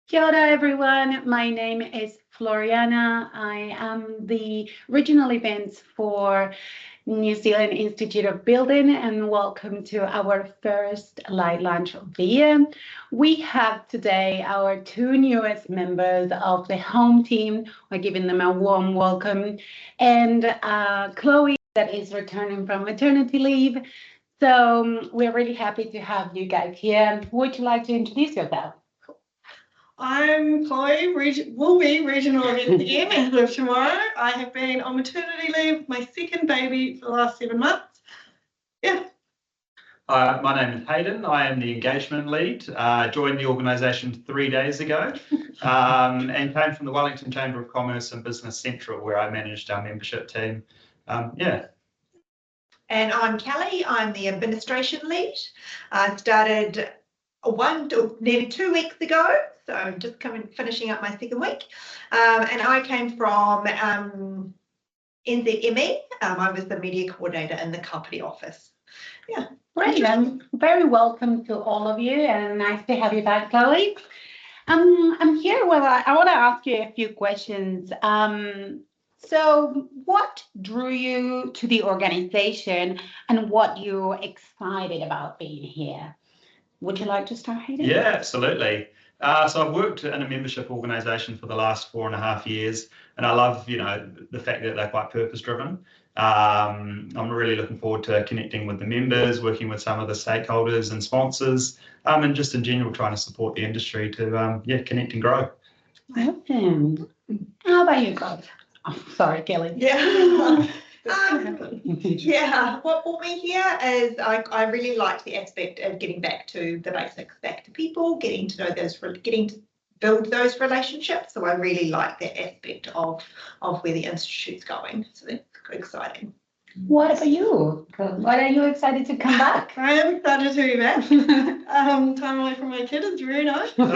Kia ora, everyone. My name is Floriana. I am the regional events for New Zealand Institute of Building, and welcome to our first light lunch of the year. We have today our two newest members of the home team. We're giving them a warm welcome, and Chloe, that is returning from maternity leave. So we're really happy to have you guys here. Would you like to introduce yourself? I'm Chloe, will be regional event PM as of tomorrow. I have been on maternity leave with my second baby for the last 7 months. Yeah. My name is Hayden. I am the engagement lead. Joined the organisation 3 days ago and came from the Wellington Chamber of Commerce and Business Central, where I managed our membership team. And I'm Kelly. I'm the administration lead. I started nearly 2 weeks ago, so I'm just finishing up my second week. And I came from NZME. I was the media coordinator in the company office. Yeah. Great. Very welcome to all of you, and nice to have you back, Chloe. I'm here. Well, I want to ask you a few questions. So what drew you to the organization, and what you're excited about being here? Would you like to start, Hayden? Yeah, absolutely. So I've worked in a membership organisation for the last 4.5 years, and I love, the fact that they're quite purpose-driven. I'm really looking forward to connecting with the members, working with some of the stakeholders and sponsors, and just in general trying to support the industry to, connect and grow. Awesome. How about you, Chloe? Oh, sorry, Kelly. Yeah. What brought me here is I really liked the aspect of getting back to the basics, back to people, getting to know those, getting to build those relationships. So I really like that aspect of where the institute's going. So that's exciting. What about you? Why are you excited to come back? I am excited to be back. Time away from my kid is very nice. But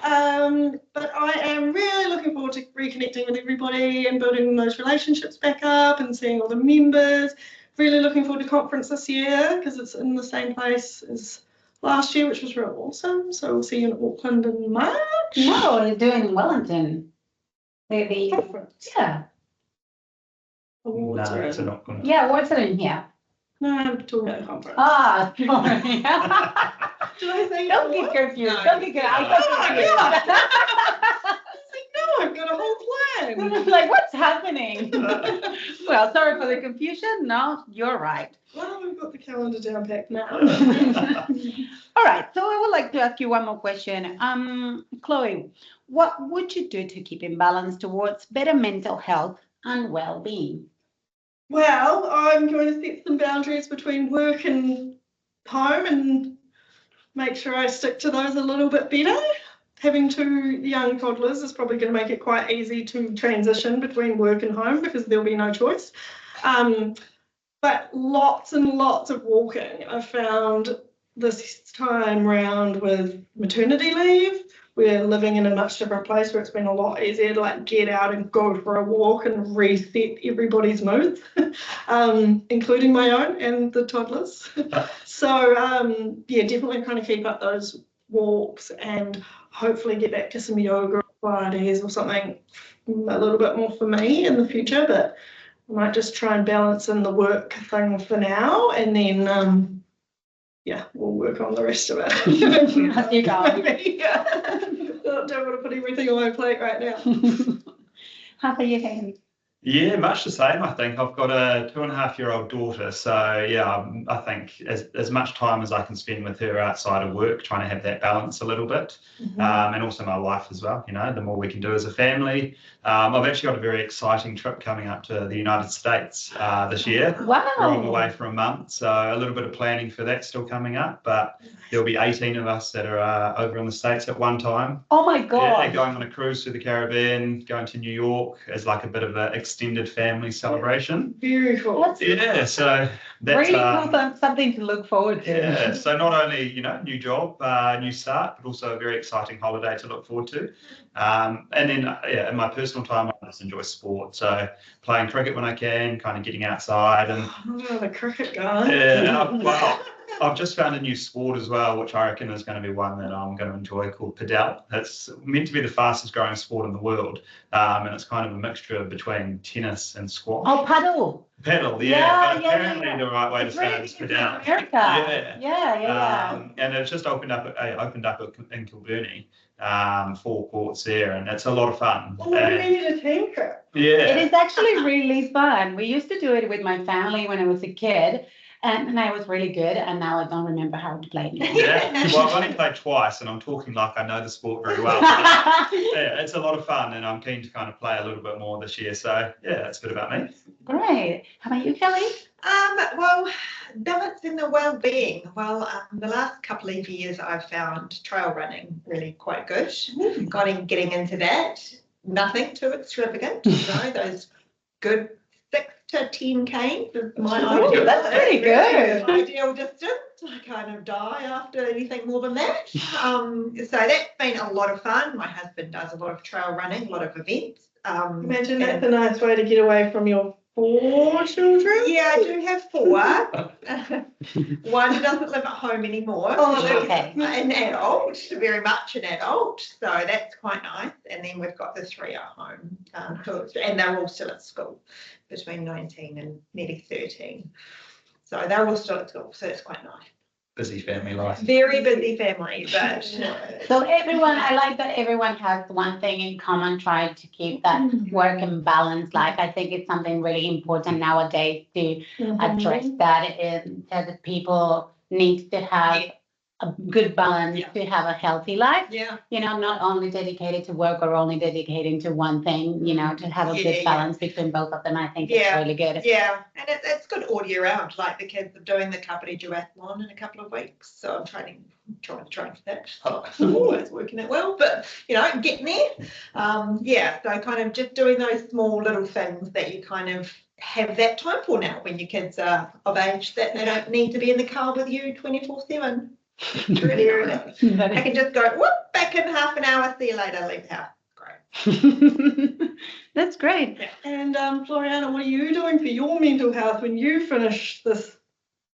I am really looking forward to reconnecting with everybody and building those relationships back up and seeing all the members. Really looking forward to conference this year because it's in the same place as last year, which was real awesome. So we'll see you in Auckland in March. No, you're doing in Wellington. The Conference. Yeah. Awards are it's in. not going to. Yeah, what's it in here? No, I'm talking about the conference. Ah, sorry. Did I say Don't get confused. Don't get confused. I got confused. No, I've got a whole plan. Like, what's happening? Well, sorry for the confusion. No, you're right. Well, we've got the calendar down packed now. All right. So I would like to ask you one more question. Chloe, what would you do to keep in balance towards better mental health and well-being? Well, I'm going to set some boundaries between work and home and make sure I stick to those a little bit better. Having 2 young toddlers is probably going to make it quite easy to transition between work and home because there'll be no choice. But lots and lots of walking. I found this time round with maternity leave. We're living in a much different place where it's been a lot easier to get out and go for a walk and reset everybody's moods, including my own and the toddlers. So definitely trying to keep up those walks and hopefully get back to some yoga Fridays or something a little bit more for me in the future, but I might just try and balance in the work thing for now, and then we'll work on the rest of it. As you go. Don't want to put everything on my plate right now. How about you, Hayden? Yeah, much the same. I think I've got a 2.5-year-old daughter, so yeah, I think as much time as I can spend with her outside of work, trying to have that balance a little bit, and also my wife as well. The more we can do as a family. I've actually got a very exciting trip coming up to the United States this year. Wow! We're on the way for a month, so a little bit of planning for that still coming up. But there'll be 18 of us that are over in the States at one time. Oh my God! Yeah, going on a cruise through the Caribbean, going to New York as like a bit of an extended family celebration. Very cool. Yeah, so that's really cool, something to look forward to. Yeah, so not only new job, new start, but also a very exciting holiday to look forward to. And then in my personal time, I just enjoy sport. So playing cricket when I can, kind of getting outside and the cricket guy. yeah, well, I've just found a new sport as well, which I reckon is going to be one that I'm going to enjoy, called padel. It's meant to be the fastest growing sport in the world, and it's kind of a mixture between tennis and squash. Oh, paddle. Paddle, Yeah, but yeah, apparently yeah. the right way It's to say really it is big in padel. America. Yeah. Yeah. And it's just opened up in Kilburnie, 4 courts there, and it's a lot of fun. Well, we needed a team trip. Yeah. It is actually really fun. We used to do it with my family when I was a kid, and I was really good, and now I don't remember how to play anymore. Yeah, well, I've only played twice, and I'm talking like I know the sport very well. Yeah, it's a lot of fun, and I'm keen to kind of play a little bit more this year. So, yeah, that's a bit about me. Great. How about you, Kelly? Well, balancing the well-being. Well, the last couple of years I've found trail running really quite good. Getting into that. Nothing too extravagant, those good 6 to 10 Ks is my ideal. That's pretty good. Ideal distance. I kind of die after anything more than that. So that's been a lot of fun. My husband does a lot of trail running, a lot of events. Imagine that's a nice way to get away from your 4 children. Yeah, I do have 4. One doesn't live at home anymore. Oh, okay. An adult, very much an adult. So that's quite nice. And then we've got the 3 at home, and they're all still at school, between 19 and nearly 13. So they're all still at school. So it's quite nice. Busy family life. Very busy family, but So I like that everyone has one thing in common, trying to keep that work and balance life. I think it's something really important nowadays to address that people need to have a good balance to have a healthy life. yeah. Not only dedicated to work or only dedicated to one thing, to have a good balance between both of them. I think it's really good. Yeah, and it's good all year round. Like the kids are doing the Kapiti duathlon in a couple of weeks, so I'm trying to train for that. Not always working out well, but getting there. So kind of just doing those small little things that you kind of have that time for now when your kids are of age that they don't need to be in the car with you 24/7. Really nice. I can just go whoop back in half an hour. See you later. Leave the house. Great. That's great. Yeah. And Floriana, what are you doing for your mental health when you finish this?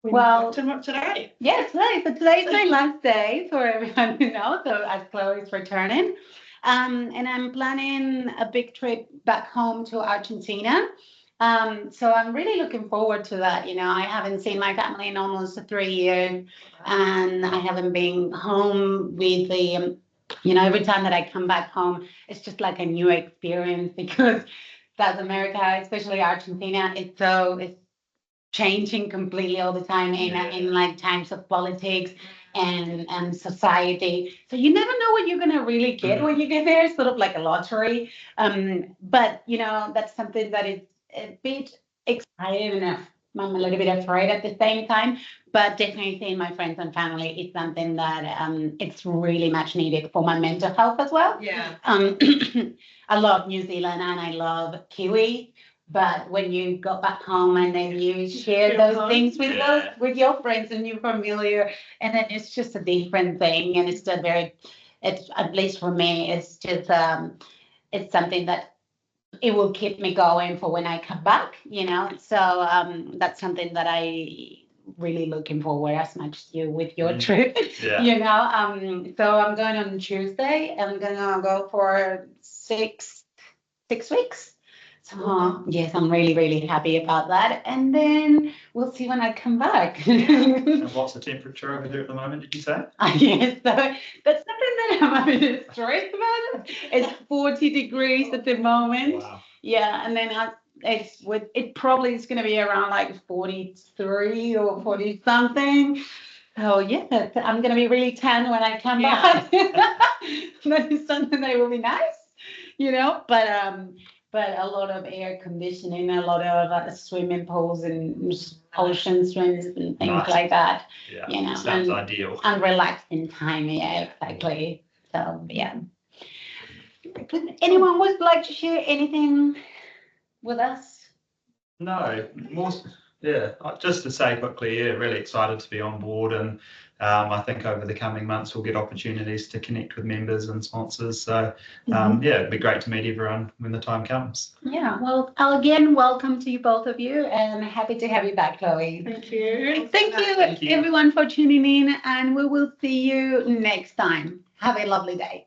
Today. Yeah, today. So today's my last day for everyone to know. So as Chloe's returning, and I'm planning a big trip back home to Argentina. So I'm really looking forward to that. I haven't seen my family in almost 3 years, and I haven't been home with the, every time that I come back home, it's just like a new experience because South America, especially Argentina, it's changing completely all the time in like times of politics and society. So you never know what you're going to really get when you get there. It's sort of like a lottery. But, that's something that is a bit exciting and I'm a little bit afraid at the same time, but definitely seeing my friends and family is something that it's really much needed for my mental health as well. Yeah. I love New Zealand and I love Kiwi, but when you go back home and then you share those things with your friends and you're familiar, and then it's just a different thing, and it's at least for me, it's just it's something that it will keep me going for when I come back, So that's something that I really looking forward as much as you with your trip, So I'm going on Tuesday. I'm gonna go for six weeks. So yes, I'm really, really happy about that. And then we'll see when I come back. And what's the temperature over there at the moment, did you say? Yes, so that's something that I'm a bit stressed about. It's 40 degrees at the moment. Wow. Yeah, and then it probably is going to be around like 43 or 40 something. So yeah, I'm going to be really tan when I come back. That is something that will be nice, but a lot of air conditioning, a lot of swimming pools and ocean swims and things like that. Yeah, sounds ideal. And relaxing time, exactly. So yeah. Anyone would like to share anything with us? No, Yeah, just to say quickly, yeah, really excited to be on board, and I think over the coming months we'll get opportunities to connect with members and sponsors. So yeah, it'd be great to meet everyone when the time comes. Yeah, well, again, welcome to you, both of you, and happy to have you back, Chloe. Thank you. Thank you, everyone, for tuning in, and we will see you next time. Have a lovely day.